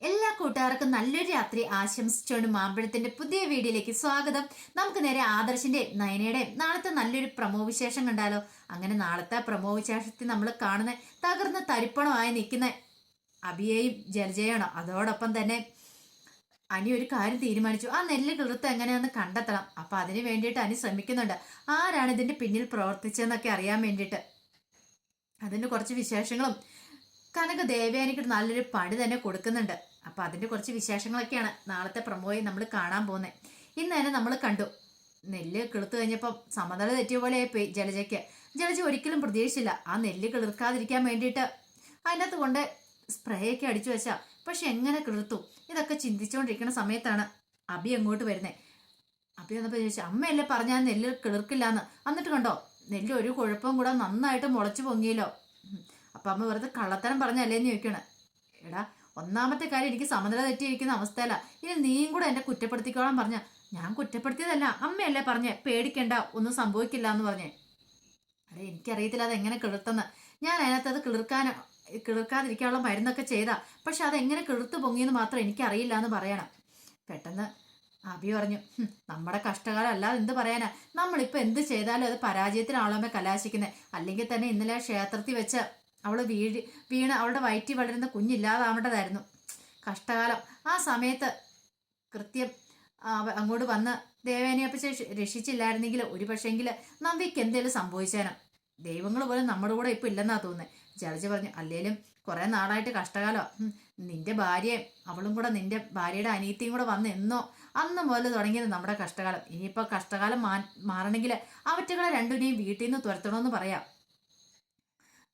എല്ലാ കൂട്ടുകാർക്കും നല്ലൊരു രാത്രി ആശംസിച്ചുകൊണ്ട് മാമ്പഴത്തിന്റെ പുതിയ വീഡിയോയിലേക്ക് സ്വാഗതം. നമുക്ക് നേരെ ആദർശിന്റെ നയനയുടെ നാളത്തെ നല്ലൊരു പ്രമോ വിശേഷം കണ്ടാലോ. അങ്ങനെ നാളത്തെ പ്രമോ വിശേഷത്തിൽ നമ്മൾ കാണുന്ന തകർന്ന തരിപ്പണമായി നിൽക്കുന്ന അഭിയെയും ജലജയാണോ. അതോടൊപ്പം തന്നെ അനി ഒരു കാര്യം തീരുമാനിച്ചു, ആ നെല്ല് കിളുത്ത് എങ്ങനെയാന്ന് കണ്ടെത്തണം. അപ്പൊ അതിന് വേണ്ടിയിട്ട് അനി ശ്രമിക്കുന്നുണ്ട്. ആരാണ് ഇതിന്റെ പിന്നിൽ പ്രവർത്തിച്ചതെന്നൊക്കെ അറിയാൻ വേണ്ടിയിട്ട്. അതിന്റെ കുറച്ച് വിശേഷങ്ങളും കനക ദേവയാനിക്ക് നല്ലൊരു പണി തന്നെ കൊടുക്കുന്നുണ്ട്. അപ്പൊ അതിന്റെ കുറച്ച് വിശേഷങ്ങളൊക്കെയാണ് നാളത്തെ പ്രമോയിൽ നമ്മൾ കാണാൻ പോകുന്നത്. ഇന്ന് തന്നെ നമ്മൾ കണ്ടു, നെല്ല് കിളുത്ത് കഴിഞ്ഞപ്പം സമനില തെറ്റിയ പോലെ ആയിപ്പോയി ജലജയ്ക്ക്. ജലജ ഒരിക്കലും പ്രതീക്ഷിച്ചില്ല ആ നെല്ല് കിളിർക്കാതിരിക്കാൻ വേണ്ടിയിട്ട് അതിനകത്ത് കൊണ്ട് സ്പ്രേ ഒക്കെ അടിച്ചു വെച്ചാ. പക്ഷെ എങ്ങനെ കിളിർത്തു? ഇതൊക്കെ ചിന്തിച്ചുകൊണ്ടിരിക്കുന്ന സമയത്താണ് അബി അങ്ങോട്ട് വരുന്നത്. അബി വന്നപ്പോൾ ചോദിച്ചു, അമ്മയല്ലേ പറഞ്ഞാൽ നെല്ല് കിളിർക്കില്ലാന്ന്. എന്നിട്ട് കണ്ടോ, നെല്ല് ഒരു കുഴപ്പവും കൂടെ നന്നായിട്ട് മുളച്ചു പൊങ്ങിയല്ലോ. അപ്പൊ അമ്മ വെറുതെ കള്ളത്തരം പറഞ്ഞല്ലേന്ന് ചോദിക്കണ. എടാ, ഒന്നാമത്തെ കാര്യം എനിക്ക് സമനില തെറ്റിയിരിക്കുന്ന അവസ്ഥയല്ല, ഇനി നീയും കൂടെ എന്നെ കുറ്റപ്പെടുത്തിക്കോളാൻ പറഞ്ഞ. ഞാൻ കുറ്റപ്പെടുത്തിയതല്ല, അമ്മയല്ലേ പറഞ്ഞേ പേടിക്കണ്ട, ഒന്നും സംഭവിക്കില്ല എന്ന് പറഞ്ഞേ. അതെ, എനിക്കറിയത്തില്ല അതെങ്ങനെ കിളിർത്തെന്ന്. ഞാൻ അതിനകത്ത് അത് കിളിർക്കാതിരിക്കാനുള്ള മരുന്നൊക്കെ ചെയ്താ, പക്ഷെ അതെങ്ങനെ കിളിർത്ത് പൊങ്ങിയെന്ന് മാത്രം എനിക്കറിയില്ല എന്ന് പറയണം. പെട്ടെന്ന് അബി പറഞ്ഞു, നമ്മുടെ കഷ്ടകാലം അല്ലാതെ എന്ത് പറയാനാ. നമ്മളിപ്പോ എന്ത് ചെയ്താലും അത് പരാജയത്തിനാണല്ലോ കലാശിക്കുന്നത്. അല്ലെങ്കിൽ തന്നെ ഇന്നലെ ക്ഷേത്രത്തിൽ വെച്ച് അവള് വീണ് അവളുടെ വയറ്റിൽ വളരുന്ന കുഞ്ഞില്ലാതാവേണ്ടതായിരുന്നു. കഷ്ടകാലം. ആ സമയത്ത് കൃത്യം അങ്ങോട്ട് വന്ന് ദേവേനയപ്പച്ച രക്ഷിച്ചില്ലായിരുന്നെങ്കിൽ ഒരു പക്ഷെങ്കിൽ നമ്പിക്ക് എന്തേലും സംഭവിച്ചേനം. ദൈവങ്ങൾ പോലും നമ്മുടെ കൂടെ ഇപ്പൊ ഇല്ലെന്നാ തോന്നുന്നത്. ജലജ പറഞ്ഞു, അല്ലേലും കുറെ നാളായിട്ട് കഷ്ടകാലം. നിന്റെ ഭാര്യയും അവളും കൂടെ, നിന്റെ ഭാര്യയുടെ അനിയത്തിയും കൂടെ വന്ന് എന്നോ അന്ന് മുതൽ തുടങ്ങിയത് നമ്മുടെ കഷ്ടകാലം. ഇനിയിപ്പോ കഷ്ടകാലം മാറണമെങ്കിൽ അവറ്റകളെ രണ്ടിനെയും വീട്ടിൽ നിന്ന് തുരത്തണമെന്ന് പറയാം.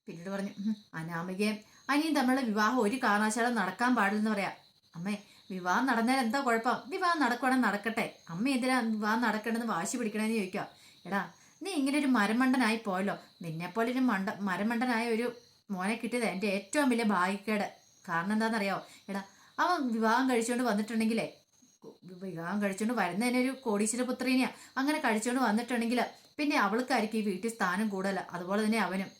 പിന്നീട് പറഞ്ഞു, അനാമികയും അനിയും തമ്മിലുള്ള വിവാഹം ഒരു കാരണവശാലും നടക്കാൻ പാടില്ലെന്ന് പറയാം. അമ്മേ, വിവാഹം നടന്നാൽ എന്താ കുഴപ്പം? വിവാഹം നടക്കുവാണെങ്കിൽ നടക്കട്ടെ. അമ്മ എന്തിനാ വിവാഹം നടക്കണമെന്ന് വാശി പിടിക്കണമെന്ന് ചോദിക്കുക. എടാ, നീ ഇങ്ങനെ ഒരു മരമണ്ടനായി പോയല്ലോ. നിന്നെപ്പോലെ ഒരു മരമണ്ടനായ ഒരു മോനെ കിട്ടിയത് എൻ്റെ ഏറ്റവും വലിയ ഭാഗ്യക്കേട്. കാരണം എന്താണെന്നറിയാവോ? എടാ, അവൻ വിവാഹം കഴിച്ചുകൊണ്ട് വന്നിട്ടുണ്ടെങ്കിലേ, വിവാഹം കഴിച്ചുകൊണ്ട് വരുന്നതിനൊരു കോടീശ്വര പുത്രീനെയാ. അങ്ങനെ കഴിച്ചുകൊണ്ട് വന്നിട്ടുണ്ടെങ്കിൽ പിന്നെ അവൾക്കായിരിക്കും ഈ വീട്ടിൽ സ്ഥാനം കൂടുതൽ. അതുപോലെ തന്നെ അവനും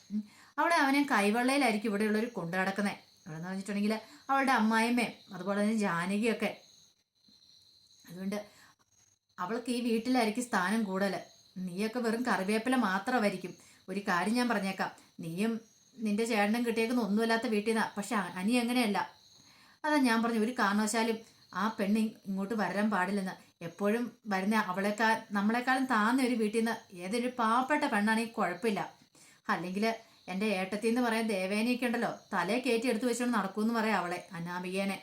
അവനെ കൈവെള്ളയിലായിരിക്കും ഇവിടെയുള്ളവർ കൊണ്ടു നടക്കുന്നത്. അവിടെ എന്ന് പറഞ്ഞിട്ടുണ്ടെങ്കിൽ അവളുടെ അമ്മായിമ്മയും അതുപോലെ തന്നെ ജാനകിയൊക്കെ. അതുകൊണ്ട് അവൾക്ക് ഈ വീട്ടിലായിരിക്കും സ്ഥാനം കൂടുതൽ. നീയൊക്കെ വെറും കറിവേപ്പില മാത്രമായിരിക്കും. ഒരു കാര്യം ഞാൻ പറഞ്ഞേക്കാം, നീയും നിന്റെ ചേട്ടനും കിട്ടിയേക്കുന്ന ഒന്നുമില്ലാത്ത വീട്ടിൽ നിന്നാ. പക്ഷെ അനി അങ്ങനെയല്ല. അതാ ഞാൻ പറഞ്ഞു, ഒരു കാരണവശാലും ആ പെണ്ണ് ഇങ്ങോട്ട് വരാൻ പാടില്ലെന്ന്. എപ്പോഴും വരുന്ന നമ്മളെക്കാളും താന്ന ഒരു വീട്ടിൽ നിന്ന് ഏതൊരു പാവപ്പെട്ട പെണ്ണാണെങ്കിൽ കുഴപ്പമില്ല. അല്ലെങ്കിൽ എൻ്റെ ഏട്ടത്തിന്ന് പറയാൻ ദേവേനയൊക്കെ ഉണ്ടല്ലോ, തലയെ കയറ്റി എടുത്തു വെച്ചോണ്ട് നടക്കൂന്ന് പറയാം അവളെ, അനാമികേനെ.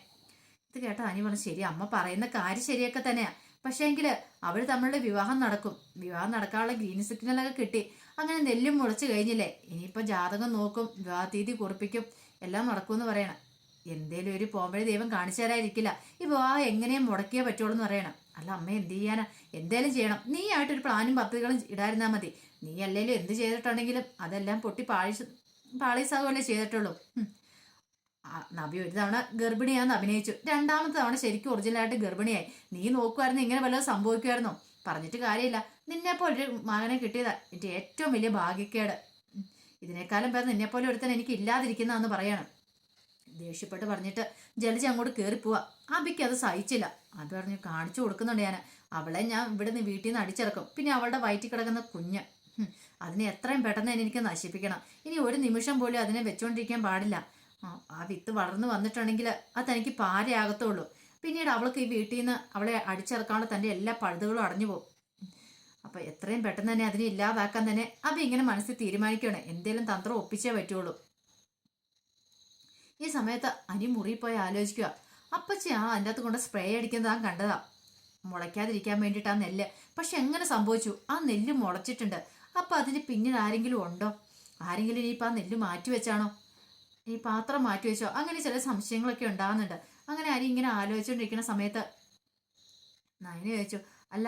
ഇത് കേട്ടോ അനി പറഞ്ഞു, ശരി, അമ്മ പറയുന്ന കാര്യം ശരിയൊക്കെ തന്നെയാ. പക്ഷേ എങ്കിൽ അവർ തമ്മിലുള്ള വിവാഹം നടക്കും. വിവാഹം നടക്കാനുള്ള ഗ്രീൻ സിഗ്നലൊക്കെ കിട്ടി. അങ്ങനെ നെല്ലും മുളച്ച് കഴിഞ്ഞില്ലേ, ഇനിയിപ്പോൾ ജാതകം നോക്കും, വിവാഹ തീയതി കുറിപ്പിക്കും, എല്ലാം നടക്കുമെന്ന് പറയണം. എന്തേലും ഒരു പോംവഴി ദൈവം കാണിച്ചു തരാതിരിക്കില്ല. ഈ വിവാഹം എങ്ങനെയും മുടക്കിയേ പറ്റുള്ളൂ എന്ന് പറയണം. അല്ല അമ്മ, എന്ത് ചെയ്യാനാ? എന്തേലും ചെയ്യണം. നീ ആയിട്ടൊരു പ്ലാനും പദ്ധതികളും ഇടായിരുന്നാൽ മതി. നീ അല്ലേലും എന്ത് ചെയ്തിട്ടുണ്ടെങ്കിലും അതെല്ലാം പൊട്ടി പാളീസാകുമല്ലേ ചെയ്തിട്ടുള്ളൂ. നബി ഒരു തവണ ഗർഭിണിയാന്ന് അഭിനയിച്ചു, രണ്ടാമത്തെ തവണ ശരിക്കും ഒറിജിനലായിട്ട് ഗർഭിണിയായി. നീ നോക്കുമായിരുന്നു ഇങ്ങനെ വല്ലതും സംഭവിക്കുമായിരുന്നോ? പറഞ്ഞിട്ട് കാര്യമില്ല. നിന്നെപ്പോലെ ഒരു മകനെ കിട്ടിയതാ എൻ്റെ ഏറ്റവും വലിയ ഭാഗ്യക്കേട്. ഇതിനേക്കാളും പേർ നിന്നെപ്പോലെ ഒരുത്തൻ എനിക്ക് ഇല്ലാതിരിക്കുന്നതെന്ന് പറയണം. ദേഷ്യപ്പെട്ട് പറഞ്ഞിട്ട് ജലജ അങ്ങോട്ട് കയറിപ്പോവാ. അബിക്ക് അത് സഹിച്ചില്ല. അത് പറഞ്ഞു, കാണിച്ചു കൊടുക്കുന്നുണ്ട് ഞാൻ. അവളെ ഞാൻ ഇവിടെ നിന്ന് വീട്ടിൽ നിന്ന് അടിച്ചിറക്കും. പിന്നെ അവളുടെ വയറ്റിൽ കിടക്കുന്ന കുഞ്ഞ്, അതിനെ എത്രയും പെട്ടെന്ന് തന്നെ എനിക്ക് നശിപ്പിക്കണം. ഇനി ഒരു നിമിഷം പോലും അതിനെ വെച്ചുകൊണ്ടിരിക്കാൻ പാടില്ല. ആ വിത്ത് വളർന്നു വന്നിട്ടുണ്ടെങ്കിൽ അത് തനിക്ക് പാരയാകത്തുള്ളൂ. പിന്നീട് അവൾക്ക് ഈ വീട്ടിൽ നിന്ന് അവളെ അടിച്ചിറക്കാനുള്ള തൻ്റെ എല്ലാ പഴുതുകളും അടഞ്ഞു പോകും. അപ്പൊ എത്രയും പെട്ടെന്ന് തന്നെ അതിനെ ഇല്ലാതാക്കാൻ തന്നെ അബി ഇങ്ങനെ മനസ്സിൽ തീരുമാനിക്കുകയാണ്. എന്തേലും തന്ത്രം ഒപ്പിച്ചേ പറ്റുള്ളൂ. ഈ സമയത്ത് അനി മുറി പോയി ആലോചിക്കുക. അപ്പച്ചി അതിൻ്റെ അകത്ത് കൊണ്ട് സ്പ്രേ അടിക്കുന്നത് ആ കണ്ടതാ, മുളയ്ക്കാതിരിക്കാൻ വേണ്ടിയിട്ട് ആ നെല്ല്. പക്ഷെ എങ്ങനെ സംഭവിച്ചു? ആ നെല്ല് മുളച്ചിട്ടുണ്ട്. അപ്പൊ അതിന് പിന്നിൽ ആരെങ്കിലും ഉണ്ടോ? ആരെങ്കിലും ഇനിയിപ്പോൾ ആ നെല്ല് മാറ്റി വെച്ചാണോ? ഈ പാത്രം മാറ്റി വെച്ചോ? അങ്ങനെ ചില സംശയങ്ങളൊക്കെ ഉണ്ടാകുന്നുണ്ട്. അങ്ങനെ അരി ഇങ്ങനെ ആലോചിച്ചുകൊണ്ടിരിക്കുന്ന സമയത്ത് നയന ചോദിച്ചു, അല്ല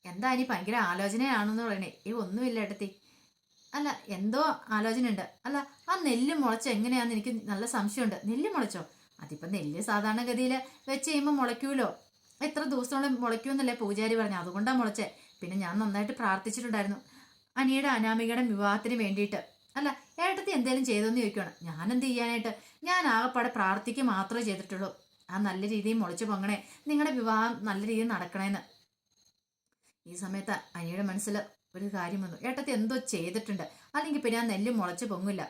എന്താ ഇനി ഭയങ്കര ആലോചനയാണെന്ന് പറയണേ? ഒന്നുമില്ല ഏട്ടത്തി. അല്ല, എന്തോ ആലോചന ഉണ്ട്. അല്ല, ആ നെല്ല് മുളച്ച എങ്ങനെയാന്ന് എനിക്ക് നല്ല സംശയമുണ്ട്. നെല്ല് മുളച്ചോ? അതിപ്പോ നെല്ല് സാധാരണഗതിയിൽ വെച്ച് കഴിയുമ്പോൾ മുളയ്ക്കൂലോ. എത്ര ദിവസത്തോളം മുളയ്ക്കൂന്നല്ലേ പൂജാരി പറഞ്ഞു. അതുകൊണ്ടാണ് മുളച്ചേ. പിന്നെ ഞാൻ നന്നായിട്ട് പ്രാർത്ഥിച്ചിട്ടുണ്ടായിരുന്നു അനിയുടെ അനാമികയുടെ വിവാഹത്തിന് വേണ്ടിയിട്ട്. അല്ല, ഏട്ടത്തി എന്തേലും ചെയ്തോന്ന് ചോദിക്കണം. ഞാൻ എന്ത് ചെയ്യാനായിട്ട്? ഞാൻ ആകെപ്പാടെ പ്രാർത്ഥിക്കുക മാത്രമേ ചെയ്തിട്ടുള്ളൂ. ആ നല്ല രീതിയിൽ മുളച്ചു പൊങ്ങണേ, നിങ്ങളുടെ വിവാഹം നല്ല രീതിയിൽ നടക്കണേന്ന്. ഈ സമയത്ത് അനിയുടെ മനസ്സിൽ ഒരു കാര്യം വന്നു. ഏട്ടത്തി എന്തോ ചെയ്തിട്ടുണ്ട്, അല്ലെങ്കിൽ പിന്നെ ആ നെല്ല് മുളച്ചു പൊങ്ങില്ല.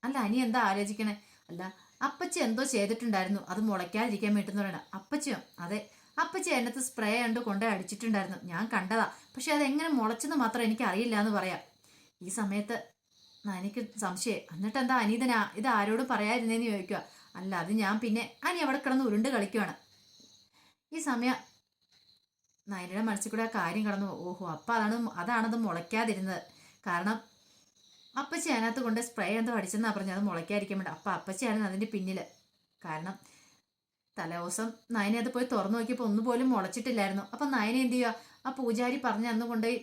അല്ല അനി എന്താ ആലോചിക്കണേ? അല്ല അപ്പച്ചി എന്തോ ചെയ്തിട്ടുണ്ടായിരുന്നു, അത് മുളയ്ക്കാതിരിക്കാൻ വേണ്ടെന്ന് പറയണ. അപ്പച്ചിയോ? അതെ, അപ്പച്ചി അതിനകത്ത് സ്പ്രേ കണ്ട് കൊണ്ടേ അടിച്ചിട്ടുണ്ടായിരുന്നു, ഞാൻ കണ്ടതാ. പക്ഷെ അതെങ്ങനെ മുളച്ചെന്ന് മാത്രം എനിക്ക് അറിയില്ല എന്ന് പറയാം. ഈ സമയത്ത് എനിക്ക് സംശയം. എന്നിട്ട് എന്താ അനീതനാ ഇത് ആരോടും പറയാതിരുന്നേന്ന് ചോദിക്കുക. അല്ല അത് ഞാൻ പിന്നെ അനി അവിടെ കിടന്ന് ഉരുണ്ട് കളിക്കുവാണ്. ഈ സമയം നയനയുടെ മനസ്സിൽ കൂടെ ആ കാര്യം കടന്നു. ഓഹോ, അപ്പം അതാണത് മുളയ്ക്കാതിരുന്നത്. കാരണം അപ്പച്ചി അതിനകത്ത് കൊണ്ട് സ്പ്രേ എന്തോ അടിച്ചെന്നാ പറഞ്ഞു അത് മുളയ്ക്കാതിരിക്കാൻ വേണ്ടി. അപ്പം അപ്പച്ചിയായിരുന്നു അതിൻ്റെ പിന്നിൽ. കാരണം തലേദിവസം നയനെ അത് പോയി തുറന്നു നോക്കിയപ്പോൾ ഒന്നുപോലും മുളച്ചിട്ടില്ലായിരുന്നു. അപ്പം നയനെ എന്ത് ചെയ്യുക, ആ പൂജാരി പറഞ്ഞ് അന്ന് കൊണ്ടുപോയി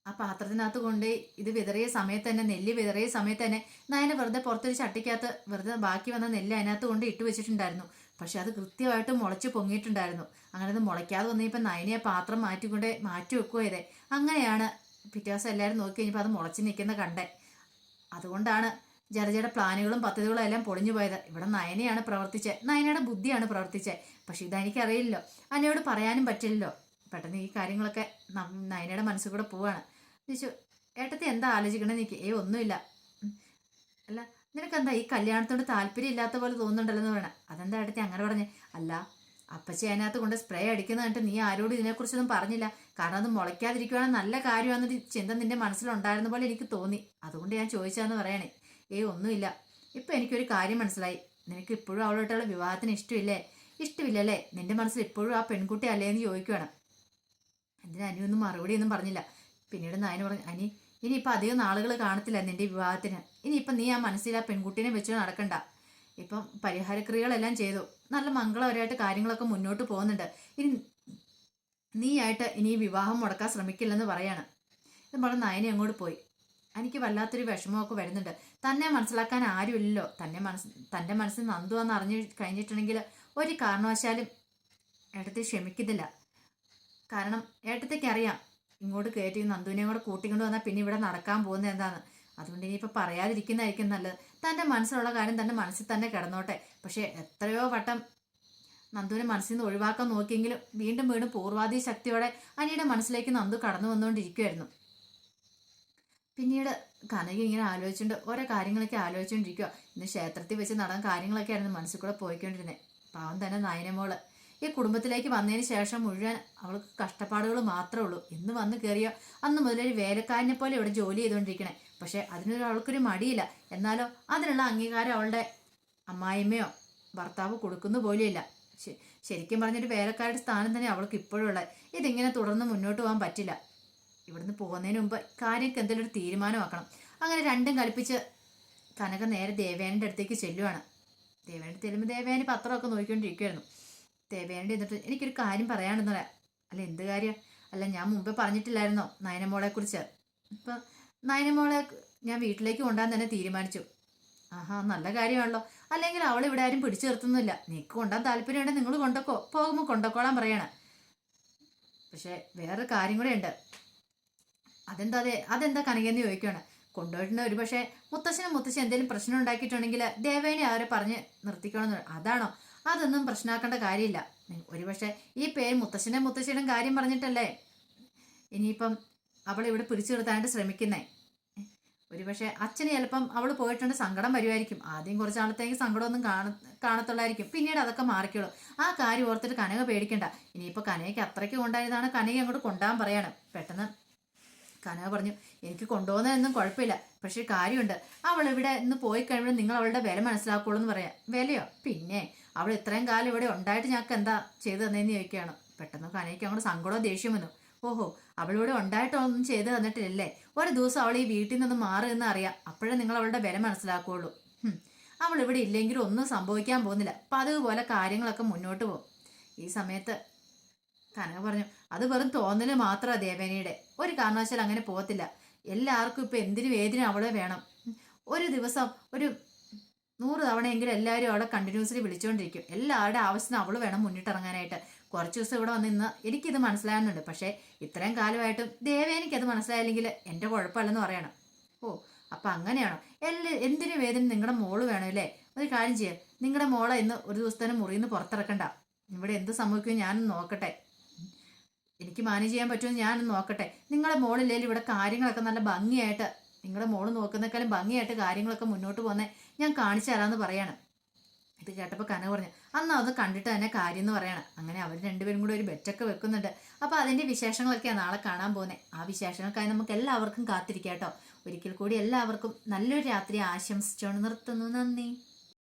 ആ പാത്രത്തിനകത്ത് കൊണ്ടുപോയി ഇത് വിതറിയ സമയത്ത് തന്നെ, നെല്ല് വിതറിയ സമയത്ത് തന്നെ നയനെ വെറുതെ പുറത്തൊരു ചട്ടിക്കകത്ത് വെറുതെ ബാക്കി വന്ന നെല്ല് അതിനകത്ത് കൊണ്ട് ഇട്ട് വെച്ചിട്ടുണ്ടായിരുന്നു. പക്ഷെ അത് കൃത്യമായിട്ട് മുളച്ച് പൊങ്ങിയിട്ടുണ്ടായിരുന്നു. അങ്ങനെ അത് മുളയ്ക്കാതെ വന്നപ്പോൾ നയനെ ആ പാത്രം മാറ്റി വെക്കുക ചെയ്തേ. അങ്ങനെയാണ് പിറ്റേ ദിവസം എല്ലാവരും നോക്കി കഴിഞ്ഞപ്പോൾ അത് മുളച്ച് നിൽക്കുന്ന കണ്ടേ. അതുകൊണ്ടാണ് ജഡജയുടെ പ്ലാനുകളും പദ്ധതികളും എല്ലാം പൊളിഞ്ഞു പോയത്. ഇവിടെ നയനയാണ് പ്രവർത്തിച്ചത്, നയനയുടെ ബുദ്ധിയാണ് പ്രവർത്തിച്ചത്. പക്ഷെ ഇതെനിക്കറിയില്ലല്ലോ, അന്നയോട് പറയാനും പറ്റില്ലല്ലോ. പെട്ടെന്ന് ഈ കാര്യങ്ങളൊക്കെ നയനയുടെ മനസ്സിൽ കൂടെ പോവാണ്. ചോദിച്ചു, ഏട്ടത്തി എന്താ ആലോചിക്കണേ? നിൽക്കി ഒന്നുമില്ല. അല്ല നിനക്കെന്താ ഈ കല്യാണത്തോട് താല്പര്യം ഇല്ലാത്ത പോലെ തോന്നുന്നുണ്ടല്ലോ എന്ന് പറയണേ. അതെന്താ ഏട്ടത്തി അങ്ങനെ പറഞ്ഞേ? അല്ല അപ്പച്ചി അതിനകത്ത് കൊണ്ട് സ്പ്രേ അടിക്കുന്ന കണ്ടിട്ട് നീ ആരോടും ഇതിനെക്കുറിച്ചൊന്നും പറഞ്ഞില്ല. കാരണം അത് മുളയ്ക്കാതിരിക്കുവാണെങ്കിൽ നല്ല കാര്യമാണെന്നൊരു ചിന്ത നിന്റെ മനസ്സിലുണ്ടായിരുന്ന പോലെ എനിക്ക് തോന്നി, അതുകൊണ്ട് ഞാൻ ചോദിച്ചാന്ന് പറയണേ. ഒന്നുമില്ല. ഇപ്പം എനിക്കൊരു കാര്യം മനസ്സിലായി. നിനക്ക് ഇപ്പോഴും അവളോട്ടുള്ള വിവാഹത്തിന് ഇഷ്ടമില്ലല്ലേ? നിന്റെ മനസ്സിൽ ഇപ്പോഴും ആ പെൺകുട്ടി അല്ലേന്ന് ചോദിക്കുവാണ്. എന്തിനാ അനിയൊന്നും മറുപടിയൊന്നും പറഞ്ഞില്ല. പിന്നീട് നായന പറഞ്ഞു, അനി ഇനിയിപ്പോൾ അധികം നാളുകൾ കാണത്തില്ല നിന്റെ വിവാഹത്തിന്. ഇനിയിപ്പം നീ ആ മനസ്സിൽ ആ പെൺകുട്ടീനെ വെച്ച് നടക്കണ്ട. ഇപ്പം പരിഹാരക്രിയകളെല്ലാം ചെയ്തു, നല്ല മംഗളപരമായിട്ട് കാര്യങ്ങളൊക്കെ മുന്നോട്ട് പോകുന്നുണ്ട്. ഇനി നീയായിട്ട് ഇനി ഈ വിവാഹം മുടക്കാൻ ശ്രമിക്കില്ലെന്ന് പറയാണ്. ഇത് പറഞ്ഞ് നയന അങ്ങോട്ട് പോയി. എനിക്ക് വല്ലാത്തൊരു വിഷമമൊക്കെ വരുന്നുണ്ട്. തന്നെ മനസ്സിലാക്കാൻ ആരുമില്ലല്ലോ. തൻ്റെ മനസ്സിൽ നന്ദുവെന്ന് അറിഞ്ഞു കഴിഞ്ഞിട്ടുണ്ടെങ്കിൽ ഒരു കാരണവശാലും ഏട്ടത്തെ ക്ഷമിക്കുന്നില്ല. കാരണം ഏട്ടത്തേക്ക് അറിയാം ഇങ്ങോട്ട് കയറ്റി നന്ദുവിനെയും കൂടെ കൂട്ടിക്കൊണ്ട് വന്നാൽ പിന്നെ ഇവിടെ നടക്കാൻ പോകുന്നത് എന്താന്ന്. അതുകൊണ്ട് ഇനിയിപ്പോൾ പറയാതിരിക്കുന്നതായിരിക്കും നല്ലത്. തൻ്റെ മനസ്സിലുള്ള കാര്യം തൻ്റെ മനസ്സിൽ തന്നെ കിടന്നോട്ടെ. പക്ഷേ എത്രയോ വട്ടം നന്ദുവിനെ മനസ്സിൽ നിന്ന് ഒഴിവാക്കാൻ നോക്കിയെങ്കിലും വീണ്ടും വീണ്ടും പൂർവാധി ശക്തിയോടെ അനിയുടെ മനസ്സിലേക്ക് നന്ദു കടന്നു വന്നുകൊണ്ടിരിക്കുമായിരുന്നു. പിന്നീട് കനക ഇങ്ങനെ ആലോചിച്ചുകൊണ്ട് ഓരോ കാര്യങ്ങളൊക്കെ ആലോചിച്ചുകൊണ്ടിരിക്കുക. ഇന്ന് ക്ഷേത്രത്തിൽ വെച്ച് നടന്ന കാര്യങ്ങളൊക്കെ ആയിരുന്നു മനസ്സിൽ കൂടെ പോയിക്കൊണ്ടിരുന്നത്. പാവം തന്നെ നയനമോള് ഈ കുടുംബത്തിലേക്ക് വന്നതിന് ശേഷം മുഴുവൻ അവൾക്ക് കഷ്ടപ്പാടുകൾ മാത്രമേ ഉള്ളൂ. ഇന്ന് വന്ന് കയറിയോ അന്ന് മുതലൊരു വേലക്കാരനെ പോലെ ഇവിടെ ജോലി ചെയ്തുകൊണ്ടിരിക്കണേ. പക്ഷെ അവൾക്കൊരു മടിയില്ല. എന്നാലോ അതിനുള്ള അംഗീകാരം അവളുടെ അമ്മായിമ്മയോ ഭർത്താവ് കൊടുക്കുന്ന പോലെയില്ല. ശരിക്കും പറഞ്ഞൊരു വേലക്കാരുടെ സ്ഥാനം തന്നെ അവൾക്ക് ഇപ്പോഴും ഉള്ളത്. ഇതിങ്ങനെ തുടർന്ന് മുന്നോട്ട് പോകാൻ പറ്റില്ല. ഇവിടുന്ന് പോകുന്നതിന് മുമ്പ് കാര്യങ്ങൾക്ക് എന്തെങ്കിലും ഒരു തീരുമാനമാക്കണം. അങ്ങനെ രണ്ടും കൽപ്പിച്ച് കനക നേരെ ദേവയാനിൻ്റെ അടുത്തേക്ക് ചെല്ലുവാണ്. ദേവയാനി ചെല്ലുമ്പോൾ ദേവയാനി പത്രമൊക്കെ നോക്കിക്കൊണ്ടിരിക്കുമായിരുന്നു. ദേവയാനി എന്നിട്ട് എനിക്കൊരു കാര്യം പറയാണെന്ന് പറയാം. അല്ല എന്ത് കാര്യം? അല്ല ഞാൻ മുമ്പേ പറഞ്ഞിട്ടില്ലായിരുന്നോ നയനമോളെ കുറിച്ച്? ഇപ്പം നയനമോളെ ഞാൻ വീട്ടിലേക്ക് കൊണ്ടുപോകാൻ തന്നെ തീരുമാനിച്ചു. ആഹാ, നല്ല കാര്യമാണല്ലോ. അല്ലെങ്കിൽ അവൾ ഇവിടെ ആരും പിടിച്ചു നിർത്തുന്നില്ല. നീക്ക് കൊണ്ടുപോകാൻ താല്പര്യമുണ്ടെങ്കിൽ നിങ്ങൾ പോകുമ്പോൾ കൊണ്ടുപോയിക്കോളാൻ പറയണ. പക്ഷെ വേറൊരു കാര്യം കൂടെ ഉണ്ട്. അതെന്താ കനകയെന്ന് ചോദിക്കുകയാണ്. കൊണ്ടുപോയിട്ടുണ്ട്. ഒരു പക്ഷേ മുത്തശ്ശി എന്തെങ്കിലും പ്രശ്നം ഉണ്ടാക്കിയിട്ടുണ്ടെങ്കിൽ ദേവേനെ അവരെ പറഞ്ഞ് നിർത്തിക്കണമെന്ന്. അതാണോ? അതൊന്നും പ്രശ്നമാക്കേണ്ട കാര്യമില്ല. ഒരു പക്ഷേ ഈ പേര് മുത്തശ്ശിയുടെ കാര്യം പറഞ്ഞിട്ടല്ലേ ഇനിയിപ്പം അവൾ ഇവിടെ പിടിച്ചു നിർത്താനായിട്ട് ശ്രമിക്കുന്നേ. ഒരു പക്ഷേ അച്ഛന് ചിലപ്പം അവൾ പോയിട്ടുണ്ട് സങ്കടം വരുമായിരിക്കും. ആദ്യം കുറച്ച് നാളത്തേക്ക് സങ്കടമൊന്നും കാണത്തുള്ളായിരിക്കും. പിന്നീട് അതൊക്കെ മാറിക്കോളും. ആ കാര്യം ഓർത്തിട്ട് കനക പേടിക്കണ്ട. ഇനിയിപ്പോൾ കനകയ്ക്ക് അത്രയ്ക്ക് കൊണ്ടായതാണ് കനക അങ്ങോട്ട് കൊണ്ടുപോകാൻ പറയാണ്. പെട്ടെന്ന് കനക പറഞ്ഞു, എനിക്ക് കൊണ്ടുപോകുന്നതൊന്നും കുഴപ്പമില്ല. പക്ഷേ കാര്യമുണ്ട്, അവൾ ഇവിടെ നിന്ന് പോയി കഴിയുമ്പോൾ നിങ്ങൾ അവളുടെ വില മനസ്സിലാക്കുള്ളൂ എന്ന് പറയാം. വിലയോ? പിന്നെ അവൾ ഇത്രയും കാലം ഇവിടെ ഉണ്ടായിട്ട് ഞങ്ങൾക്ക് എന്താ ചെയ്തു തന്നതെന്ന് ചോദിക്കുകയാണ്. പെട്ടെന്ന് കനയ്ക്ക് അങ്ങോട്ട് സങ്കടവും ദേഷ്യം വന്നു. ഓഹോ, അവളിവിടെ ഉണ്ടായിട്ടൊന്നും ചെയ്തു തന്നിട്ടില്ലല്ലേ? ഒരു ദിവസം അവൾ ഈ വീട്ടിൽ നിന്ന് മാറുമെന്ന് അറിയാം. അപ്പോഴേ നിങ്ങൾ അവളുടെ വില മനസ്സിലാക്കുകയുള്ളൂ. അവൾ ഇവിടെ ഇല്ലെങ്കിലും ഒന്നും സംഭവിക്കാൻ പോകുന്നില്ല. പതിവ് പോലെ കാര്യങ്ങളൊക്കെ മുന്നോട്ട് പോകും. ഈ സമയത്ത് കനക പറഞ്ഞു, അത് വെറും തോന്നല് മാത്രമാണ് ദേവേനയുടെ. ഒരു കാരണവശാലും അങ്ങനെ പോകത്തില്ല. എല്ലാവർക്കും ഇപ്പം എന്തിനും ഏതിനും അവളെ വേണം. ഒരു ദിവസം ഒരു 100 തവണയെങ്കിലും എല്ലാവരും അവളെ കണ്ടിന്യൂസ്ലി വിളിച്ചുകൊണ്ടിരിക്കും. എല്ലാവരുടെ ആവശ്യത്തിന് അവൾ വേണം മുന്നിട്ടിറങ്ങാനായിട്ട്. കുറച്ച് ദിവസം ഇവിടെ വന്നിന്ന് എനിക്കിത് മനസ്സിലാകുന്നുണ്ട്. പക്ഷേ ഇത്രയും കാലമായിട്ടും ദേവേനിക്കത് മനസ്സിലായില്ലെങ്കിൽ എൻ്റെ കുഴപ്പമില്ലെന്ന് പറയണം. ഓ, അപ്പം അങ്ങനെയാണോ? എന്തിനു വേദന നിങ്ങളുടെ മോള് വേണമല്ലേ? ഒരു കാര്യം ചെയ്യുക, നിങ്ങളുടെ മോളെ ഇന്ന് ഒരു ദിവസത്തേനും മുറിയിൽ നിന്ന് പുറത്തിറക്കണ്ട. ഇവിടെ എന്ത് സംഭവിക്കും ഞാനൊന്ന് നോക്കട്ടെ. എനിക്ക് മാനേജ് ചെയ്യാൻ പറ്റുമെന്ന് ഞാനൊന്ന് നോക്കട്ടെ. നിങ്ങളുടെ മോളില്ലേലും ഇവിടെ കാര്യങ്ങളൊക്കെ നല്ല ഭംഗിയായിട്ട്, നിങ്ങളുടെ മോള് നോക്കുന്നേക്കാളും ഭംഗിയായിട്ട് കാര്യങ്ങളൊക്കെ മുന്നോട്ട് പോകുന്നേ ഞാൻ കാണിച്ചു തരാമെന്ന് പറയാണ്. ഇത് കേട്ടപ്പോൾ കന പറഞ്ഞു, അന്ന് അത് കണ്ടിട്ട് തന്നെ കാര്യം എന്ന് പറയണം. അങ്ങനെ അവർ രണ്ടുപേരും കൂടി ഒരു ബെറ്റൊക്കെ വെക്കുന്നുണ്ട്. അപ്പോൾ അതിൻ്റെ വിശേഷങ്ങളൊക്കെയാണ് നാളെ കാണാൻ പോകുന്നത്. ആ വിശേഷങ്ങൾക്കായി നമുക്ക് എല്ലാവർക്കും കാത്തിരിക്കാം കേട്ടോ. ഒരിക്കൽ കൂടി എല്ലാവർക്കും നല്ലൊരു രാത്രി ആശംസിച്ചുകൊണ്ട് നിർത്തുന്നു. നന്ദി.